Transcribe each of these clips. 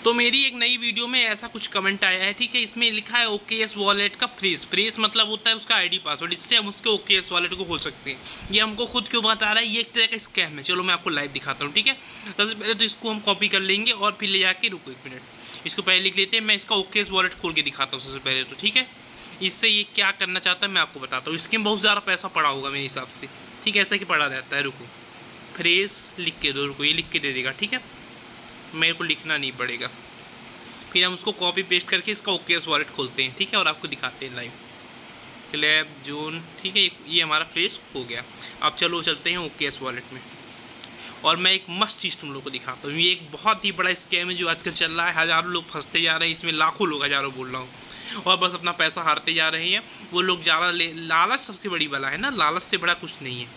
तो मेरी एक नई वीडियो में ऐसा कुछ कमेंट आया है, ठीक है। इसमें लिखा है OKS वॉलेट का फ्रेज मतलब होता है उसका आईडी पासवर्ड, इससे हम उसके OKS वॉलेट को खोल सकते हैं। ये हमको खुद क्यों बता रहा है, ये एक तरह का स्कैम है। चलो मैं आपको लाइव दिखाता हूँ, ठीक है। सबसे पहले तो इसको हम कॉपी कर लेंगे और फिर ले जाके, रुको 1 मिनट, इसको पहले लिख लेते हैं। मैं इसका OKS वॉलेट खोल के दिखाता हूँ सबसे पहले तो, ठीक है। इससे ये क्या करना चाहता है मैं आपको बताता हूँ। इसके में बहुत ज़्यादा पैसा पड़ा होगा मेरे हिसाब से, ठीक है, ऐसा कि पड़ा रहता है। रुको, फ्रेज लिख के दो, रुको ये लिख के दे देगा, ठीक है, मेरे को लिखना नहीं पड़ेगा। फिर हम उसको कॉपी पेस्ट करके इसका OKS वॉलेट खोलते हैं, ठीक है, और आपको दिखाते हैं लाइव। क्लैप जोन, ठीक है, ये हमारा फ्रेज हो गया। अब चलो चलते हैं OKS वॉलेट में, और मैं एक मस्त चीज़ तुम लोग को दिखाता हूँ। ये एक बहुत ही बड़ा स्कैम है जो आजकल चल रहा है। हज़ारों लोग फंसते जा रहे हैं इसमें, लाखों लोग, हज़ारों बोल रहा हूँ, और बस अपना पैसा हारते जा रहे हैं। वो लोग ज़्यादा लालच सबसे बड़ी बला है ना, लालच से बड़ा कुछ नहीं है।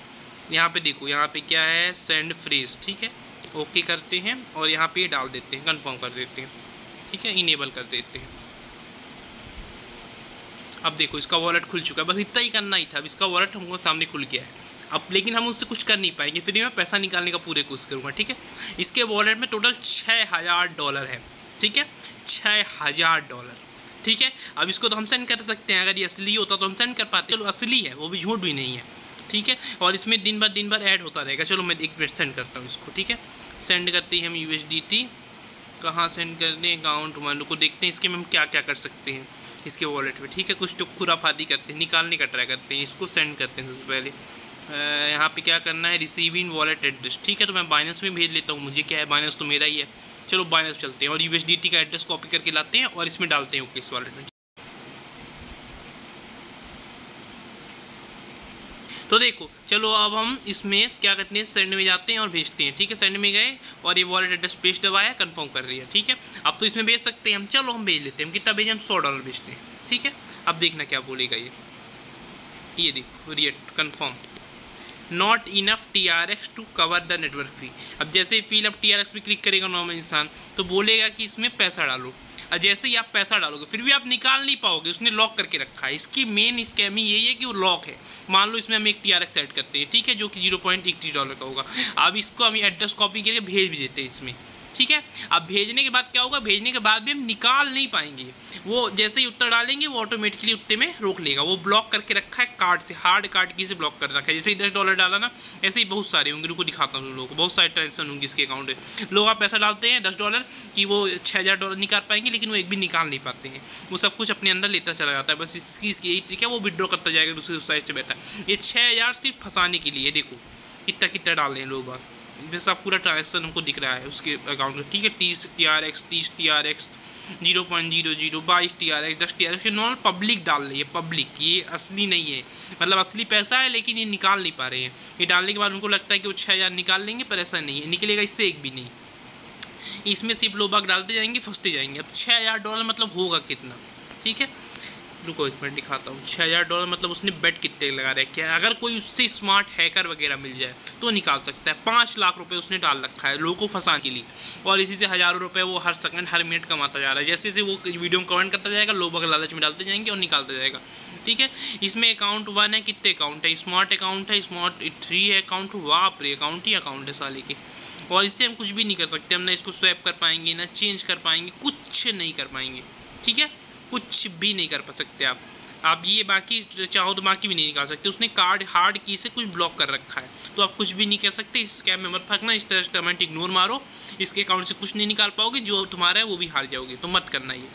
यहाँ पे देखो, यहाँ पे क्या है, सेंड फ्रेज, ठीक है, ओके करते हैं और यहाँ पे डाल देते हैं, कंफर्म कर देते हैं, ठीक है, इनेबल कर देते हैं। अब देखो इसका वॉलेट खुल चुका है, बस इतना ही करना ही था। अब इसका वॉलेट हमको सामने खुल गया है। अब लेकिन हम उससे कुछ कर नहीं पाएंगे, फिर मैं पैसा निकालने का पूरे कोशिश करूँगा, ठीक है। इसके वॉलेट में टोटल $6000 है, ठीक है, $6000, ठीक है। अब इसको तो हम सेंड कर सकते हैं, अगर ये असली होता तो हम सेंड कर पाते। चलो असली है, वो भी झूठ भी नहीं है, ठीक है। और इसमें दिन भर ऐड होता रहेगा। चलो मैं 1 मिनट सेंड करता हूँ इसको, ठीक है। सेंड करते हैं हम USDT, कहाँ सेंड करते हैं, अकाउंट वन को देखते हैं इसके में हम क्या क्या कर सकते हैं इसके वॉलेट में, ठीक है। कुछ तो खुराफाती करते हैं, निकालने का ट्राई करते हैं। इसको सेंड करते हैं सबसे पहले। यहाँ पे क्या करना है, रिसीविंग वॉलेट एड्रेस, ठीक है। तो मैं बाइनेंस में भेज लेता हूँ, मुझे क्या है, बाइनेंस तो मेरा ही है। चलो बाइनेंस चलते हैं और USDT का एड्रेस कॉपी करके लाते हैं और इसमें डालते हैं OKS वॉलेट में। तो देखो, चलो अब हम इसमें क्या करते हैं, सेंड में जाते हैं और भेजते हैं, ठीक है। सेंड में गए और ये वॉलेट एड्रेस पेस्ट दबाया, कंफर्म कर रही है, ठीक है। अब तो इसमें भेज सकते हैं हम। चलो हम भेज लेते हैं। हम कितना भेजें, हम $100 भेजते हैं, ठीक है। अब देखना क्या बोलेगा ये देखो, react confirm, not enough TRX to cover the network fee. अब जैसे ही फिल अप TRX पे क्लिक करेगा नॉर्मल इंसान, तो बोलेगा कि इसमें पैसा डालो। और जैसे ही आप पैसा डालोगे फिर भी आप निकाल नहीं पाओगे, उसने लॉक करके रखा है। इसकी मेन स्कैम ही यही है कि वो लॉक है। मान लो इसमें हम एक TRX ऐड करते हैं, ठीक है, जो कि $0.80 का होगा। अब इसको हम एड्रेस कॉपी करके भेज भी देते हैं इसमें, ठीक है। अब भेजने के बाद क्या होगा, भेजने के बाद भी हम निकाल नहीं पाएंगे। वो जैसे ही उत्तर डालेंगे वो ऑटोमेटिकली उत्ते में रोक लेगा। वो ब्लॉक करके रखा है कार्ड से, हार्ड कार्ड की से ब्लॉक कर रखा है। जैसे ही $10 डाला ना, ऐसे ही बहुत सारे होंगे। उनको दिखाता हूँ लोगों को, बहुत सारे ट्रांजेक्शन होंगे इसके अकाउंट में। लोग आप पैसा डालते हैं $10 कि वो $6000 निकाल पाएंगे, लेकिन वो एक भी निकाल नहीं पाते हैं। वो सब कुछ अपने अंदर लेता चला जाता है। बस इसकी यही ट्रिक है, वो विड्रॉ करता जाएगा दूसरी साइड से बैठा। ये 6000 सिर्फ फंसाने के लिए। देखो कितना डाल रहे हैं लोग बात, सब पूरा ट्रांजेक्शन हमको दिख रहा है उसके अकाउंट में, ठीक है। 30 TRX 0.00 22 TRX 10 TRX, ये नॉर्मल पब्लिक डाल रही है, पब्लिक, ये असली नहीं है। मतलब असली पैसा है लेकिन ये निकाल नहीं पा रहे हैं। ये डालने के बाद उनको लगता है कि वो 6000 निकाल लेंगे, पर ऐसा नहीं है, निकलेगा इससे एक भी नहीं। इसमें सिर्फ लोग बाग डालते जाएंगे, फंसते जाएंगे। अब $6000 मतलब होगा कितना, ठीक है। रुको 1 मिनट दिखाता हूँ। $6000 मतलब उसने बेट कितने लगा रखे हैं। अगर कोई उससे स्मार्ट हैकर वगैरह मिल जाए तो निकाल सकता है। 5 लाख रुपए उसने डाल रखा है लोगों को फंसाने के लिए, और इसी से हज़ारों रुपए वो हर सेकंड हर मिनट कमाता जा रहा है। जैसे जैसे वो वीडियो में कमेंट करता जाएगा, लोग अगर लालच में डालते जाएंगे और निकालता जाएगा, ठीक है। इसमें अकाउंट 1 है, कितने अकाउंट है, स्मार्ट अकाउंट है, स्मार्ट 3 है अकाउंट, बाप रे, अकाउंट ही अकाउंट है साले के। और इससे हम कुछ भी नहीं कर सकते। हम ना इसको स्वैप कर पाएंगे, ना चेंज कर पाएंगे, कुछ नहीं कर पाएंगे, ठीक है, कुछ भी नहीं कर सकते आप ये बाकी चाहो तो बाकी भी नहीं निकाल सकते। उसने कार्ड हार्ड की से कुछ ब्लॉक कर रखा है, तो आप कुछ भी नहीं कर सकते। इस स्कैम में मत फंसना, इस तरह कमेंट इग्नोर मारो। इसके अकाउंट से कुछ नहीं निकाल पाओगे, जो तुम्हारा है वो भी हार जाओगे, तो मत करना ये।